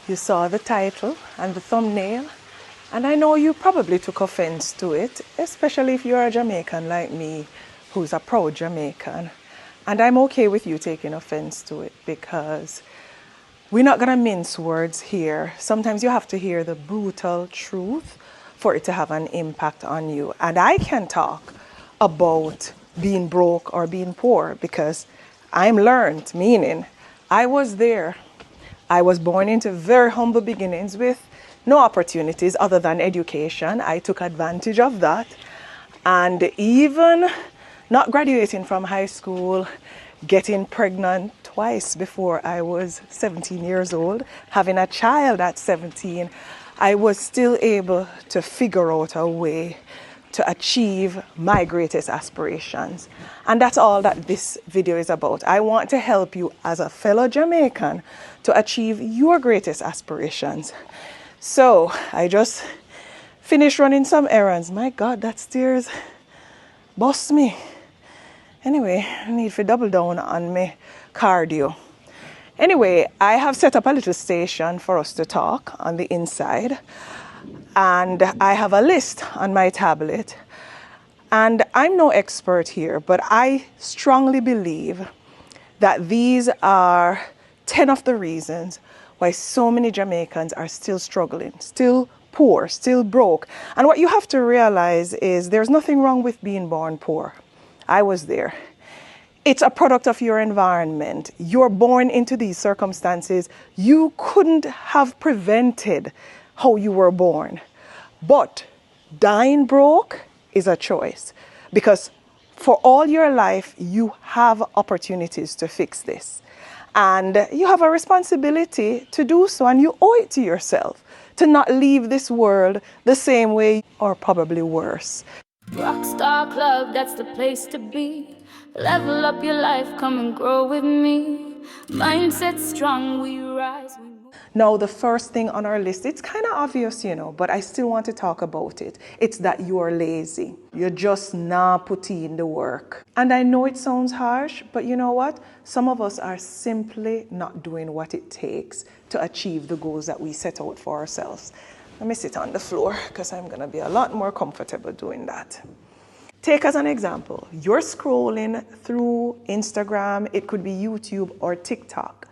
You saw the title and the thumbnail, and I know you probably took offense to it, especially if you're a Jamaican like me, who's a proud Jamaican. And I'm okay with you taking offense to it because we're not going to mince words here. Sometimes you have to hear the brutal truth for it to have an impact on you. And I can talk about being broke or being poor because I'm learned, meaning I was there. I was born into very humble beginnings with no opportunities other than education. I took advantage of that. And even not graduating from high school, getting pregnant twice before I was 17 years old, having a child at 17, I was still able to figure out a way to achieve my greatest aspirations. And that's all that this video is about. I want to help you as a fellow Jamaican to achieve your greatest aspirations. So I just finished running some errands. My God, that stairs bust me. Anyway, I need to double down on my cardio. Anyway, I have set up a little station for us to talk on the inside. And I have a list on my tablet. And I'm no expert here, but I strongly believe that these are 10 of the reasons why so many Jamaicans are still struggling, still poor, still broke. And what you have to realize is there's nothing wrong with being born poor. I was there. It's a product of your environment. You're born into these circumstances. You couldn't have prevented how you were born. But dying broke is a choice because for all your life, you have opportunities to fix this. And you have a responsibility to do so, and you owe it to yourself to not leave this world the same way or probably worse. Rockstar Club, that's the place to be. Level up your life, come and grow with me. Mindset strong, we rise. Now, the first thing on our list, it's kind of obvious, but I still want to talk about it. It's that you are lazy. You're just not putting in the work. And I know it sounds harsh, but you know what? Some of us are simply not doing what it takes to achieve the goals that we set out for ourselves. Let me sit on the floor because I'm going to be a lot more comfortable doing that. Take as an example, you're scrolling through Instagram, it could be YouTube or TikTok,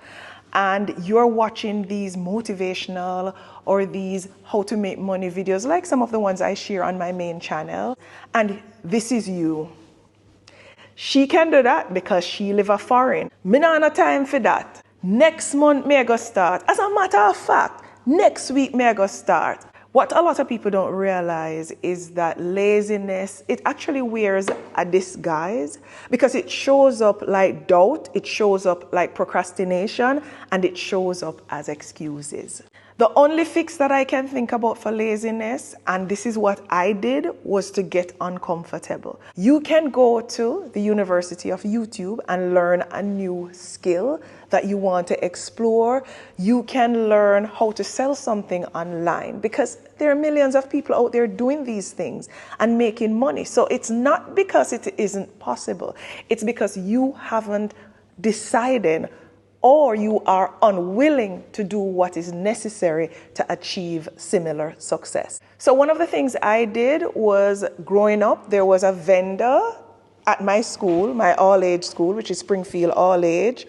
and you're watching these motivational or these how to make money videos like some of the ones I share on my main channel. And this is you. She can do that because she live a foreign. Me not have time for that. Next month me I go start. As a matter of fact, next week me I go start. What a lot of people don't realize is that laziness, it actually wears a disguise because it shows up like doubt, it shows up like procrastination, and it shows up as excuses. The only fix that I can think about for laziness, and this is what I did, was to get uncomfortable. You can go to the University of YouTube and learn a new skill that you want to explore. You can learn how to sell something online because there are millions of people out there doing these things and making money. So it's not because it isn't possible. It's because you haven't decided or you are unwilling to do what is necessary to achieve similar success. So one of the things I did was, growing up, there was a vendor at my school, my all-age school, which is Springfield All-Age,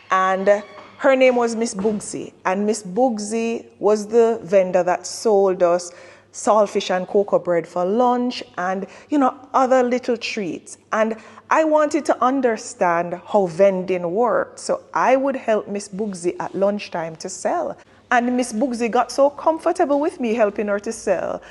and her name was Miss Bugsy. And Miss Bugsy was the vendor that sold us saltfish and cocoa bread for lunch and, other little treats. And I wanted to understand how vending worked. So I would help Miss Bugsy at lunchtime to sell. And Miss Bugsy got so comfortable with me helping her to sell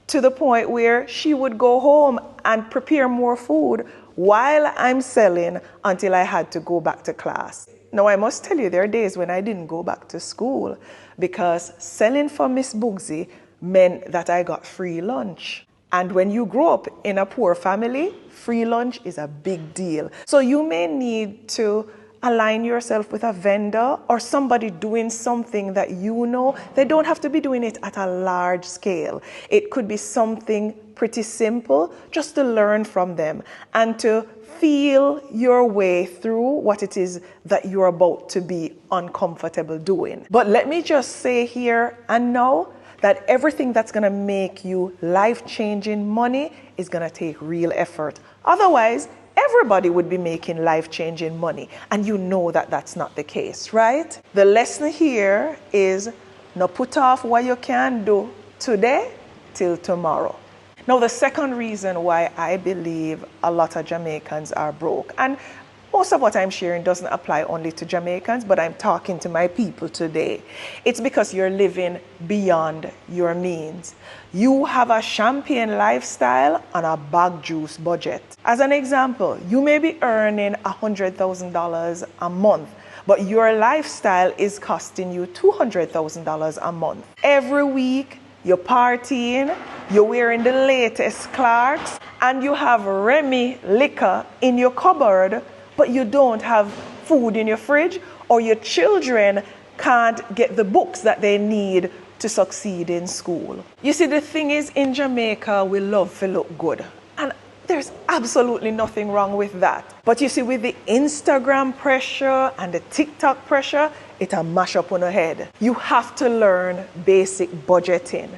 to the point where she would go home and prepare more food while I'm selling until I had to go back to class. Now, I must tell you, there are days when I didn't go back to school because selling for Miss Bugsy meant that I got free lunch. And when you grow up in a poor family, free lunch is a big deal. So you may need to align yourself with a vendor or somebody doing something that they don't have to be doing it at a large scale. It could be something pretty simple just to learn from them and to feel your way through what it is that you're about to be uncomfortable doing. But let me just say here and now that everything that's going to make you life-changing money is going to take real effort. Otherwise, everybody would be making life-changing money, and you know that that's not the case, right? The lesson here is no put off what you can do today till tomorrow. Now, the second reason why I believe a lot of Jamaicans are broke, and most of what I'm sharing doesn't apply only to Jamaicans, but I'm talking to my people today. It's because you're living beyond your means. You have a champagne lifestyle on a bag juice budget. As an example, you may be earning $100,000 a month, but your lifestyle is costing you $200,000 a month. Every week, you're partying, you're wearing the latest Clarks, and you have Remy liquor in your cupboard, but you don't have food in your fridge, or your children can't get the books that they need to succeed in school. You see, the thing is, in Jamaica, we love to look good. And there's absolutely nothing wrong with that. But you see, with the Instagram pressure and the TikTok pressure, it'll mash up on your head. You have to learn basic budgeting.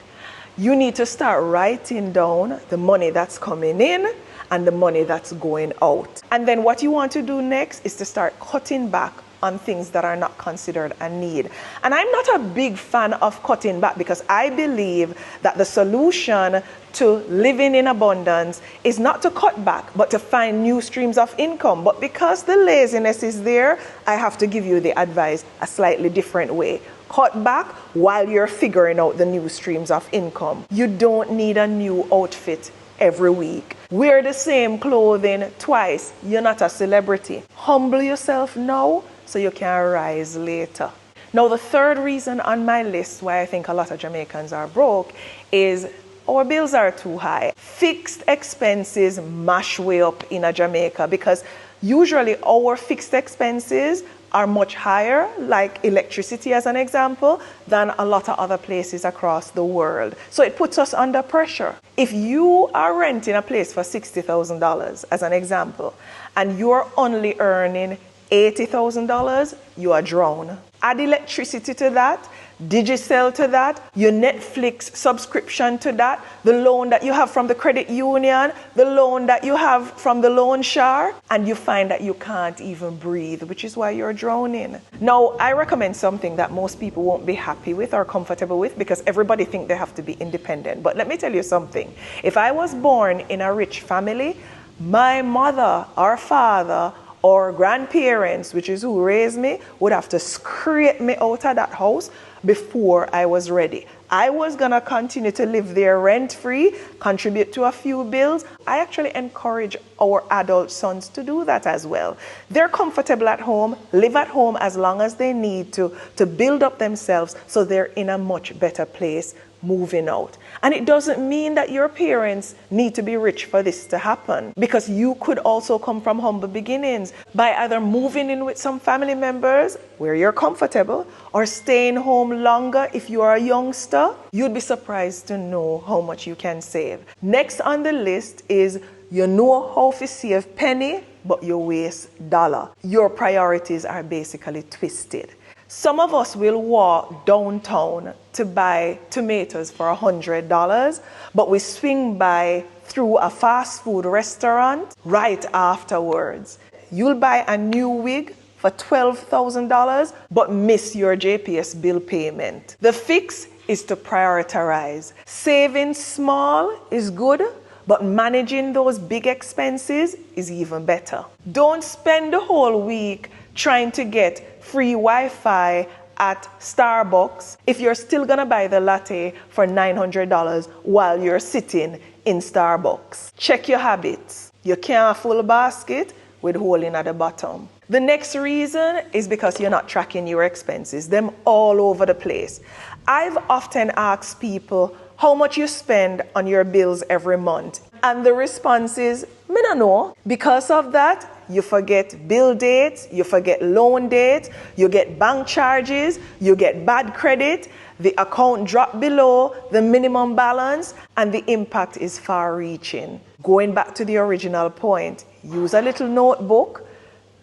You need to start writing down the money that's coming in and the money that's going out. And then what you want to do next is to start cutting back on things that are not considered a need. And I'm not a big fan of cutting back, because I believe that the solution to living in abundance is not to cut back, but to find new streams of income. But because the laziness is there, I have to give you the advice a slightly different way. Cut back while you're figuring out the new streams of income. You don't need a new outfit every week. Wear the same clothing twice. You're not a celebrity. Humble yourself now so you can rise later. Now, the third reason on my list why I think a lot of Jamaicans are broke is our bills are too high. Fixed expenses mash way up in Jamaica, because usually our fixed expenses are much higher, like electricity as an example, than a lot of other places across the world. So it puts us under pressure. If you are renting a place for $60,000 as an example, and you're only earning $80,000, you are drowned. Add electricity to that, Digicel to that, your Netflix subscription to that, the loan that you have from the credit union, the loan that you have from the loan shark, and you find that you can't even breathe, which is why you're drowning. Now, I recommend something that most people won't be happy with or comfortable with, because everybody thinks they have to be independent. But let me tell you something. If I was born in a rich family, my mother or father or grandparents, which is who raised me, would have to scrape me out of that house before I was ready. I was gonna continue to live there rent-free, contribute to a few bills. I actually encourage our adult sons to do that as well. They're comfortable at home, live at home as long as they need to build up themselves, so they're in a much better place moving out. And it doesn't mean that your parents need to be rich for this to happen, because you could also come from humble beginnings by either moving in with some family members where you're comfortable, or staying home longer if you are a youngster. You'd be surprised to know how much you can save. Next on the list is you know how to save penny, but you waste dollar. Your priorities are basically twisted. Some of us will walk downtown to buy tomatoes for $100, but we swing by through a fast food restaurant right afterwards. You'll buy a new wig for $12,000, but miss your JPS bill payment. The fix is to prioritize. Saving small is good, but managing those big expenses is even better. Don't spend the whole week trying to get free Wi-Fi at Starbucks if you're still gonna buy the latte for $900 while you're sitting in Starbucks. Check your habits. You can't have a full basket with hole in at the bottom. The next reason is because you're not tracking your expenses. Them all over the place. I've often asked people how much you spend on your bills every month, and the response is, me no know. Because of that, you forget bill dates, you forget loan dates, you get bank charges, you get bad credit. the account dropped below the minimum balance, and the impact is far-reaching. Going back to the original point, use a little notebook,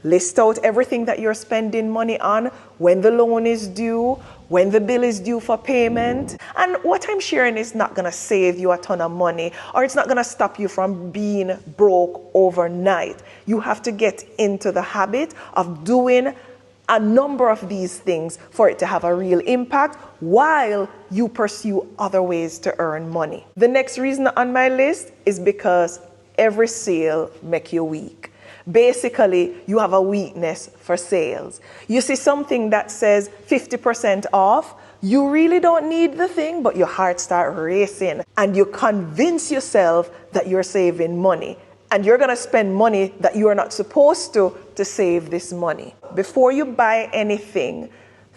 list out everything that you're spending money on, when the loan is due, when the bill is due for payment. And what I'm sharing is not going to save you a ton of money, or it's not going to stop you from being broke overnight. You have to get into the habit of doing a number of these things for it to have a real impact while you pursue other ways to earn money. The next reason on my list is because every sale makes you weak. Basically, you have a weakness for sales. You see something that says 50% off, you really don't need the thing, but your heart starts racing and you convince yourself that you're saving money. And you're going to spend money that you are not supposed to save this money. Before you buy anything,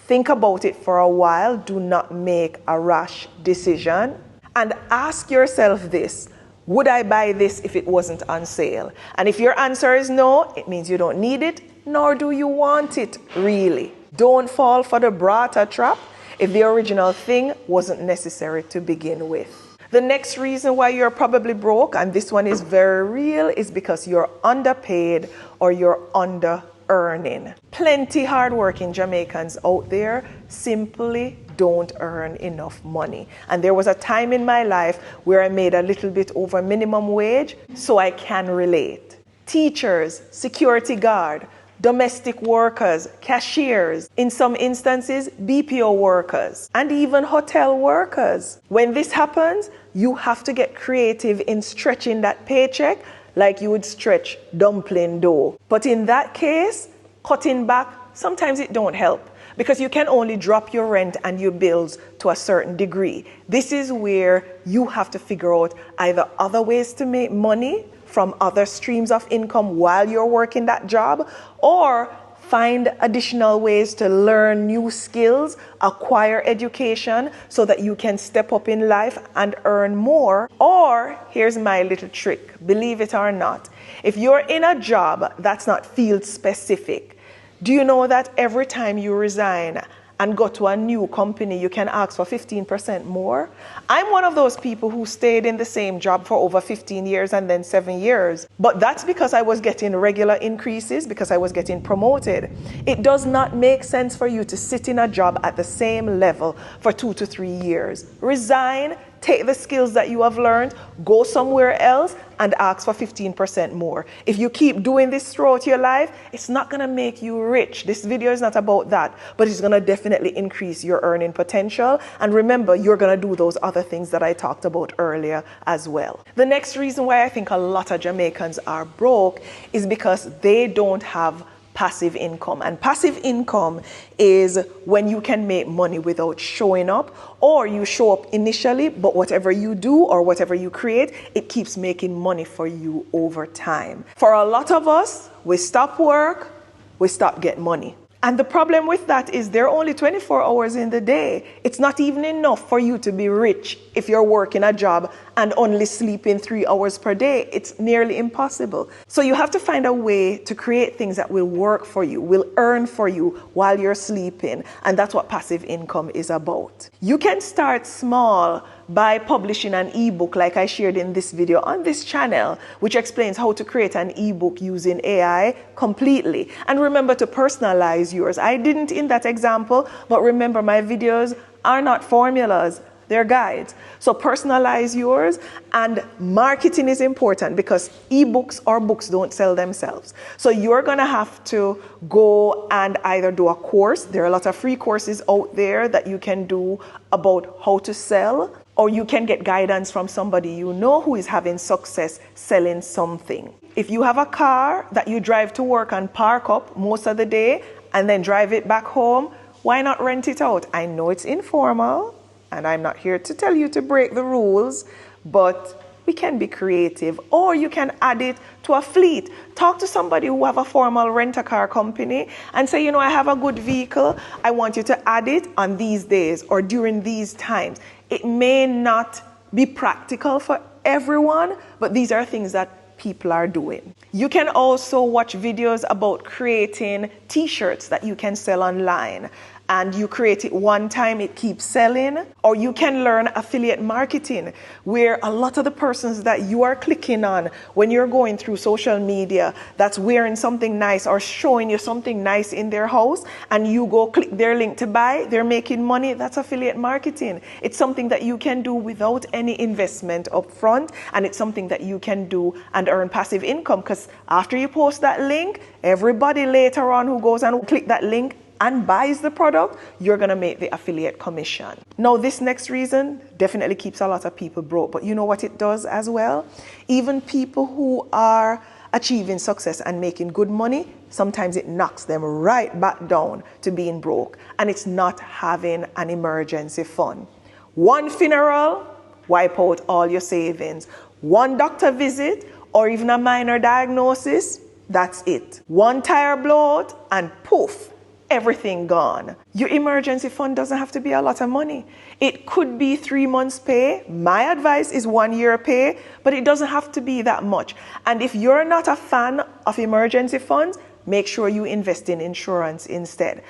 think about it for a while. Do not make a rash decision. And ask yourself this: would I buy this if it wasn't on sale? And if your answer is no, it means you don't need it, nor do you want it, really. Don't fall for the barter trap if the original thing wasn't necessary to begin with. The next reason why you're probably broke, and this one is very real, is because you're underpaid or you're under-earning. Plenty hardworking Jamaicans out there simply don't earn enough money. And there was a time in my life where I made a little bit over minimum wage, so I can relate. Teachers, security guard, domestic workers, cashiers, in some instances, BPO workers, and even hotel workers. When this happens, you have to get creative in stretching that paycheck like you would stretch dumpling dough. But in that case, cutting back, sometimes it don't help because you can only drop your rent and your bills to a certain degree. This is where you have to figure out either other ways to make money from other streams of income while you're working that job, or find additional ways to learn new skills, acquire education so that you can step up in life and earn more. Or here's my little trick, believe it or not, if you're in a job that's not field specific, do you know that every time you resign and go to a new company, you can ask for 15% more? I'm one of those people who stayed in the same job for over 15 years and then 7 years. But that's because I was getting regular increases, because I was getting promoted. It does not make sense for you to sit in a job at the same level for 2 to 3 years. Resign, take the skills that you have learned, go somewhere else, and ask for 15% more. If you keep doing this throughout your life, it's not gonna make you rich. This video is not about that, but it's gonna definitely increase your earning potential. And remember, you're gonna do those other things that I talked about earlier as well. The next reason why I think a lot of Jamaicans are broke is because they don't have passive income. And passive income is when you can make money without showing up, or you show up initially, but whatever you do or whatever you create, it keeps making money for you over time. For a lot of us, we stop work, we stop getting money. And the problem with that is there are only 24 hours in the day. It's not even enough for you to be rich if you're working a job and only sleeping 3 hours per day. It's nearly impossible. So you have to find a way to create things that will work for you, will earn for you while you're sleeping. And that's what passive income is about. You can start small by publishing an ebook like I shared in this video on this channel, which explains how to create an ebook using AI completely. And remember to personalize yours. I didn't in that example, but remember my videos are not formulas, they're guides. So personalize yours, and marketing is important because ebooks or books don't sell themselves. So you're gonna have to go and either do a course. There are a lot of free courses out there that you can do about how to sell, or you can get guidance from somebody you know who is having success selling something. If you have a car that you drive to work and park up most of the day and then drive it back home, why not rent it out? I know it's informal, and I'm not here to tell you to break the rules, but we can be creative. Or you can add it to a fleet. Talk to somebody who have a formal rent-a-car company and say, you know, I have a good vehicle. I want you to add it on these days or during these times. It may not be practical for everyone, but these are things that people are doing. You can also watch videos about creating t-shirts that you can sell online. and you create it one time, it keeps selling. Or you can learn affiliate marketing, where a lot of the persons that you are clicking on when you're going through social media that's wearing something nice or showing you something nice in their house, and you go click their link to buy, they're making money. That's affiliate marketing. It's something that you can do without any investment up front, and it's something that you can do and earn passive income, because after you post that link, everybody later on who goes and click that link and buys the product, you're going to make the affiliate commission. Now, this next reason definitely keeps a lot of people broke, but you know what it does as well? Even people who are achieving success and making good money, sometimes it knocks them right back down to being broke, and it's not having an emergency fund. One funeral, wipe out all your savings. One doctor visit, or even a minor diagnosis, that's it. One tire blowout, and poof, everything gone. Your emergency fund doesn't have to be a lot of money. It could be 3 months' pay. My advice is 1 year pay, but it doesn't have to be that much. And if you're not a fan of emergency funds, make sure you invest in insurance instead.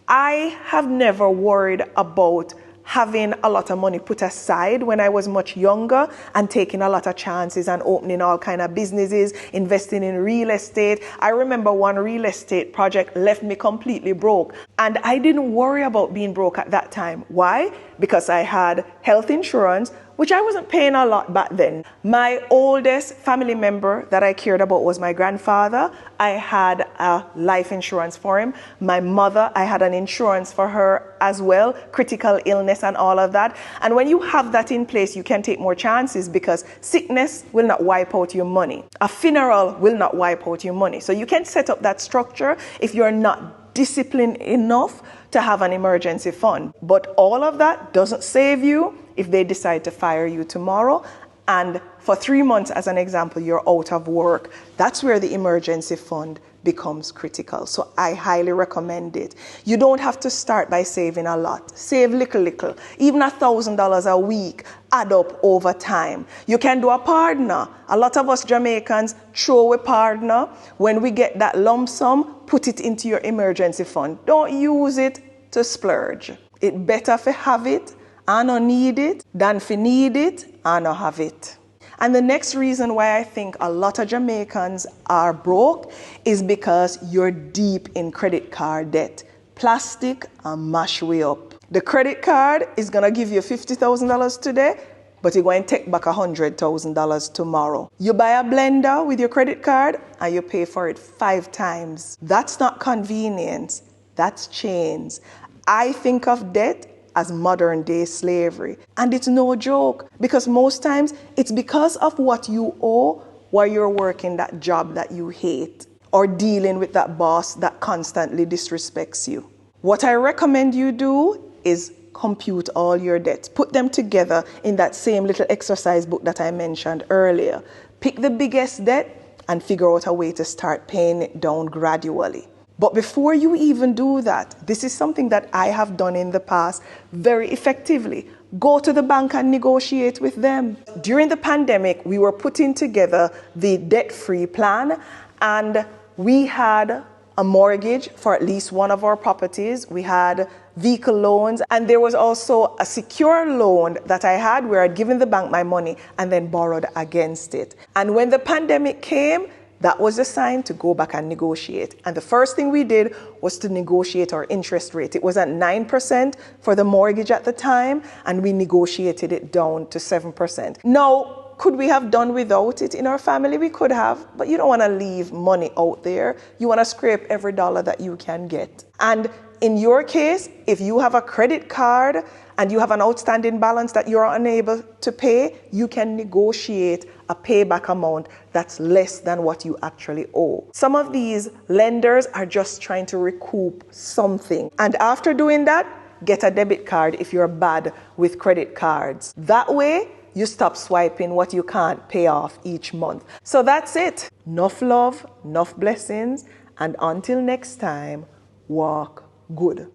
I have never worried about having a lot of money put aside when I was much younger and taking a lot of chances and opening all kind of businesses, investing in real estate. I remember one real estate project left me completely broke, and I didn't worry about being broke at that time. Why? Because I had health insurance, which I wasn't paying a lot back then. My oldest family member that I cared about was my grandfather. I had a life insurance for him. My mother, I had an insurance for her as well, critical illness and all of that. And when you have that in place, you can take more chances, because sickness will not wipe out your money. A funeral will not wipe out your money. So you can set up that structure if you're not disciplined enough to have an emergency fund. But all of that doesn't save you if they decide to fire you tomorrow, and for 3 months, as an example, you're out of work. That's where the emergency fund becomes critical. So I highly recommend it. You don't have to start by saving a lot. Save little. Even $1,000 a week add up over time. You can do a partner. A lot of us Jamaicans throw a partner. When we get that lump sum, put it into your emergency fund. Don't use it to splurge. It's better to have it and not need it than to need it and not have it. And the next reason why I think a lot of Jamaicans are broke is because you're deep in credit card debt. Plastic and mash way up. The credit card is going to give you $50,000 today, but you're going to take back $100,000 tomorrow. You buy a blender with your credit card and you pay for it 5 times. That's not convenience, that's chains. I think of debt as modern day slavery. And it's no joke, because most times it's because of what you owe while you're working that job that you hate, or dealing with that boss that constantly disrespects you. What I recommend you do is compute all your debts. Put them together in that same little exercise book that I mentioned earlier. Pick the biggest debt and figure out a way to start paying it down gradually. But before you even do that, this is something that I have done in the past very effectively. Go to the bank and negotiate with them. During the pandemic, we were putting together the debt-free plan, and we had a mortgage for at least one of our properties. We had vehicle loans, and there was also a secure loan that I had where I'd given the bank my money and then borrowed against it. And when the pandemic came, that was a sign to go back and negotiate. And the first thing we did was to negotiate our interest rate. It was at 9% for the mortgage at the time, and we negotiated it down to 7%. Now, could we have done without it in our family? We could have, but you don't want to leave money out there. You want to scrape every dollar that you can get. And in your case, if you have a credit card and you have an outstanding balance that you're unable to pay, you can negotiate a payback amount that's less than what you actually owe. Some of these lenders are just trying to recoup something. And after doing that, get a debit card if you're bad with credit cards. That way, you stop swiping what you can't pay off each month. So that's it. Enough love, enough blessings, and until next time, walk good.